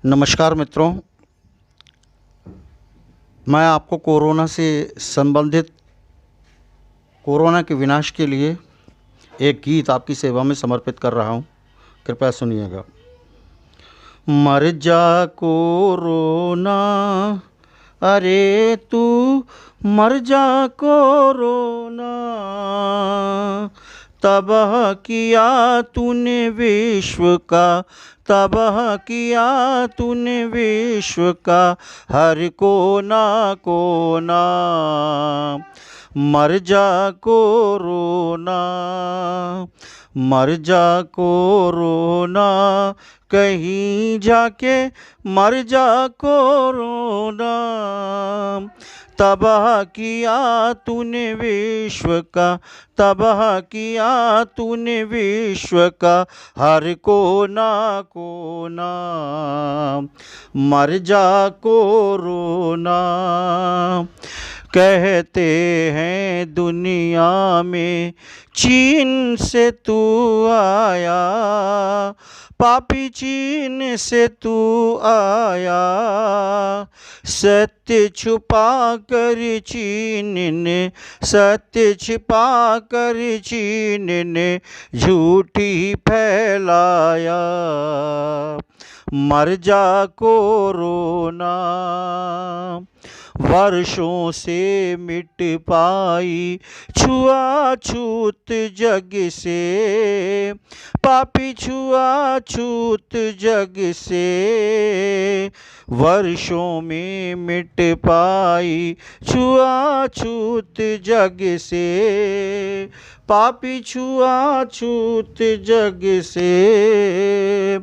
नमस्कार मित्रों, मैं आपको कोरोना से संबंधित कोरोना के विनाश के लिए एक गीत आपकी सेवा में समर्पित कर रहा हूं। कृपया सुनिएगा। मर जा कोरोना, अरे तू मर जा कोरोना, तबाह किया तूने विश्व का, तबाह किया तूने विश्व का हर कोना कोना। मर जा कोरोना, मर जा कोरोना, कहीं जाके मर जा कोरोना, तबाह किया तूने विश्व का, तबाह किया तूने विश्व का हर कोना कोना। मर जा कोरोना। कहते हैं दुनिया में चीन से तू आया, पापी चीन से तू आया, सत्य छुपा कर चीन ने, सत्य छिपा कर चीन ने झूठी फैलाया। मर जा कोरोना। वर्षों से मिट पाई छुआछूत जग से, पापी छुआछूत जग से, वर्षों में मिट पाई छुआछूत जग से, पापी छुआछूत जग से।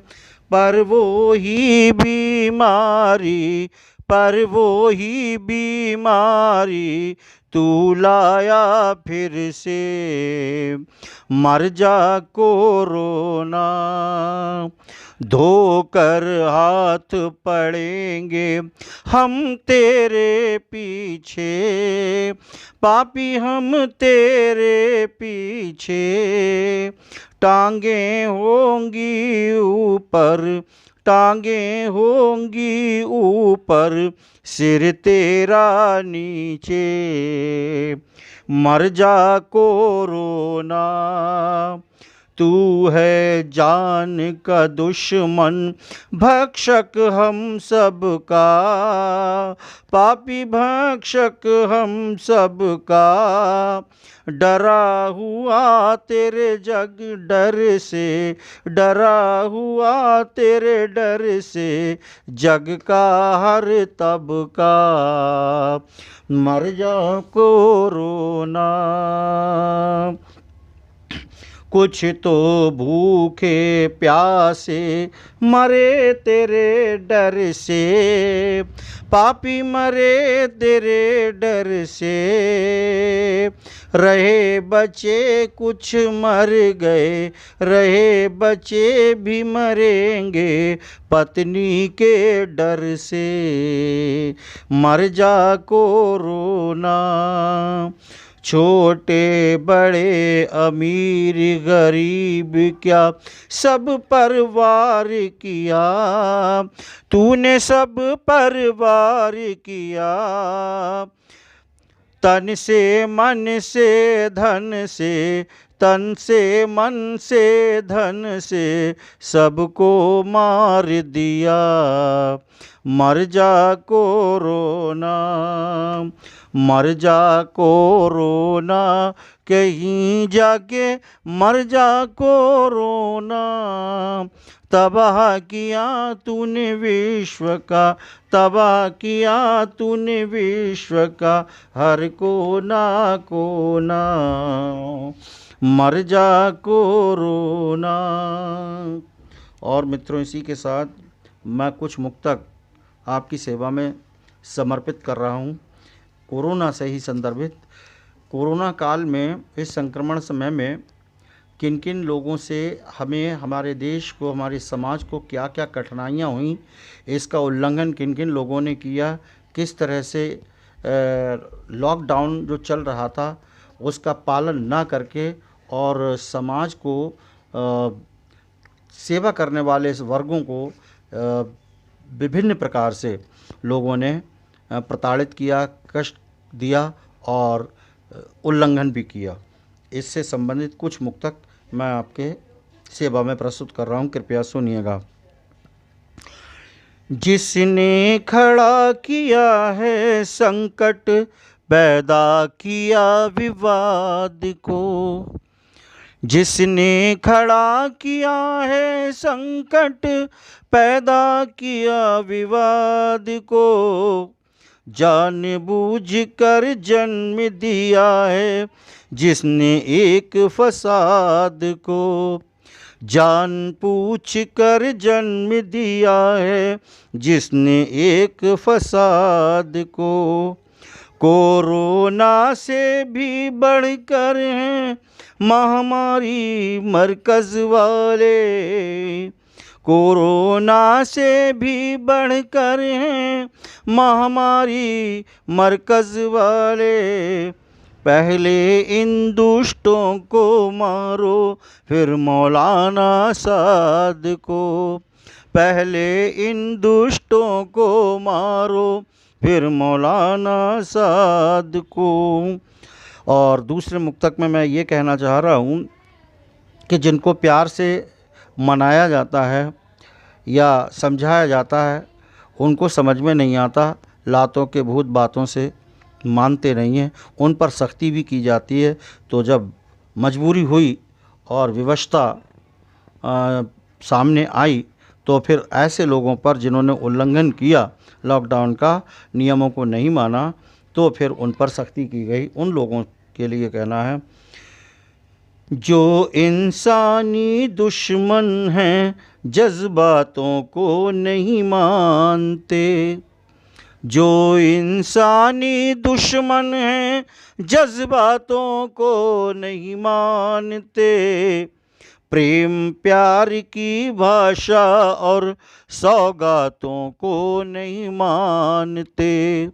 पर वो ही बीमारी, पर वो ही बीमारी तू लाया फिर से। मर जा कोरोना। धोकर हाथ पड़ेंगे हम तेरे पीछे, पापी हम तेरे पीछे, टांगे होंगी ऊपर, टांगे होंगी ऊपर, सिर तेरा नीचे। मर जा कोरोना। तू है जान का दुश्मन, भक्षक हम सब का, पापी भक्षक हम सब का, डरा हुआ तेरे जग डर से, डरा हुआ तेरे डर से जग का हर तबका। मर जा कोरोना। कुछ तो भूखे प्यासे मरे तेरे डर से, पापी मरे तेरे डर से, रहे बचे कुछ मर गए, रहे बचे भी मरेंगे पत्नी के डर से। मर जा कोरोना। छोटे बड़े अमीर गरीब क्या सब पर किया, तूने सब पर किया। तन से मन से धन से, तन से मन से धन से सबको मार दिया। मर जा कोरोना। मर जा कोरोना, कहीं जाके मर जा कोरोना, तबाह किया तूने विश्व का, तबाह किया तूने विश्व का हर कोना कोना। मर जा कोरोना। और मित्रों, इसी के साथ मैं कुछ मुक्तक आपकी सेवा में समर्पित कर रहा हूँ, कोरोना से ही संदर्भित। कोरोना काल में, इस संक्रमण समय में किन किन लोगों से हमें, हमारे देश को, हमारे समाज को क्या क्या कठिनाइयाँ हुई, इसका उल्लंघन किन किन लोगों ने किया, किस तरह से लॉकडाउन जो चल रहा था उसका पालन ना करके और समाज को सेवा करने वाले इस वर्गों को विभिन्न प्रकार से लोगों ने प्रताड़ित किया, कष्ट दिया और उल्लंघन भी किया। इससे संबंधित कुछ मुक्तक मैं आपके सेवा में प्रस्तुत कर रहा हूँ, कृपया सुनिएगा। जिसने खड़ा किया है संकट, पैदा किया विवाद को, जिसने खड़ा किया है संकट, पैदा किया विवाद को, जानबूझकर जन्म दिया है जिसने एक फसाद को, जान पूछ कर जन्म दिया है जिसने एक फसाद को। कोरोना से भी बढ़कर हैं महामारी मरकज़ वाले, कोरोना से भी बढ़कर हैं महामारी मरकज़ वाले। पहले इन दुष्टों को मारो फिर मौलाना साद को, पहले इन दुष्टों को मारो फिर मौलाना साद को। और दूसरे मुक्तक में मैं ये कहना चाह रहा हूँ कि जिनको प्यार से मनाया जाता है या समझाया जाता है उनको समझ में नहीं आता, लातों के भूत बातों से मानते नहीं हैं, उन पर सख्ती भी की जाती है। तो जब मजबूरी हुई और विवशता सामने आई तो फिर ऐसे लोगों पर जिन्होंने उल्लंघन किया, लॉकडाउन का नियमों को नहीं माना, तो फिर उन पर सख्ती की गई। उन लोगों के लिए कहना है, जो इंसानी दुश्मन हैं जज्बातों को नहीं मानते, जो इंसानी दुश्मन हैं जज्बातों को नहीं मानते, प्रेम प्यार की भाषा और सौगातों को नहीं मानते,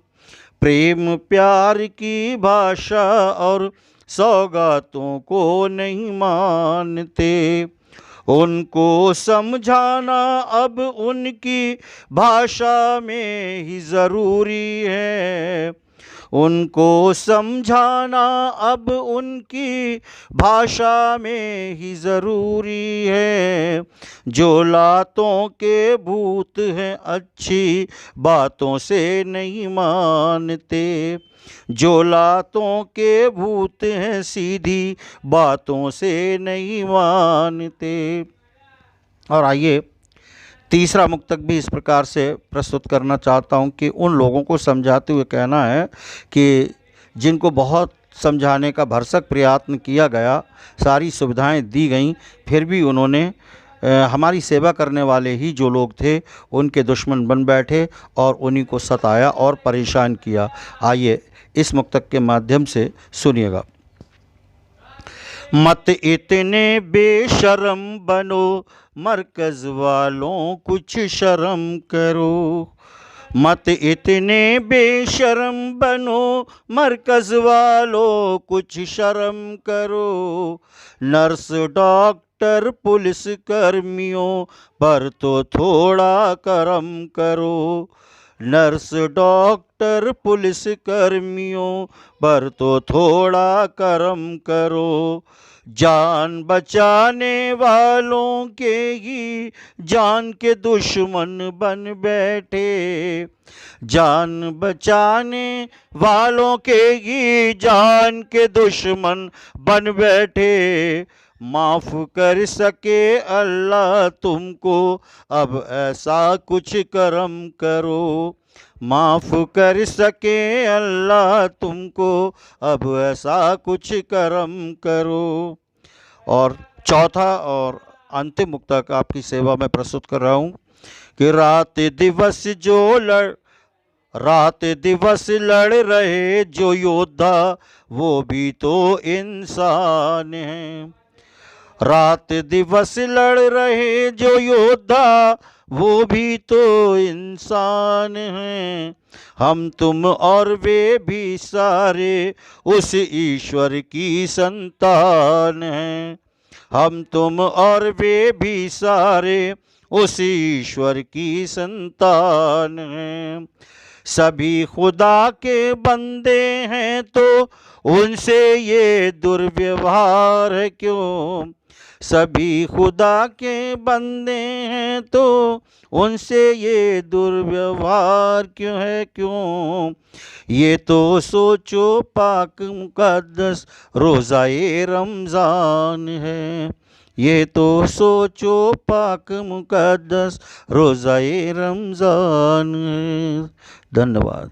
प्रेम प्यार की भाषा और सौगातों को नहीं मानते। उनको समझाना अब उनकी भाषा में ही ज़रूरी है, उनको समझाना अब उनकी भाषा में ही ज़रूरी है। जो लातों के भूत हैं अच्छी बातों से नहीं मानते, जो लातों के भूत हैं सीधी बातों से नहीं मानते। और आइए तीसरा मुक्तक भी इस प्रकार से प्रस्तुत करना चाहता हूँ कि उन लोगों को समझाते हुए कहना है कि जिनको बहुत समझाने का भरसक प्रयत्न किया गया, सारी सुविधाएं दी गईं, फिर भी उन्होंने हमारी सेवा करने वाले ही जो लोग थे उनके दुश्मन बन बैठे और उन्हीं को सताया और परेशान किया। आइए इस मुक्तक के माध्यम से सुनिएगा। मत इतने बेशर्म बनो मरकज़ वालों कुछ शर्म करो, मत इतने बेशर्म बनो मरकज़ वालों कुछ शर्म करो। नर्स डॉक्टर पुलिस कर्मियों पर तो थोड़ा करम करो, नर्स डॉक्टर पुलिस कर्मियों पर तो थोड़ा करम करो। जान बचाने वालों के ही जान के दुश्मन बन बैठे, जान बचाने वालों के ही जान के दुश्मन बन बैठे। माफ़ कर सके अल्लाह तुमको अब ऐसा कुछ करम करो, माफ़ कर सके अल्लाह तुमको अब ऐसा कुछ करम करो। और चौथा और अंतिम मुक्तक आपकी सेवा में प्रस्तुत कर रहा हूँ कि रात दिवस लड़ रहे जो योद्धा वो भी तो इंसान हैं, रात दिवस लड़ रहे जो योद्धा वो भी तो इंसान हैं। हम तुम और वे भी सारे उस ईश्वर की संतान हैं, हम तुम और वे भी सारे उस ईश्वर की संतान हैं। सभी खुदा के बंदे हैं तो उनसे ये दुर्व्यवहार है क्यों। सभी खुदा के बंदे हैं तो उनसे ये दुर्व्यवहार क्यों है क्यों। ये तो सोचो पाक मुकद्दस रोज़ाए रमज़ान है। ये तो सोचो पाक मुकद्दस रोज़ाए रमज़ान है। धन्यवाद।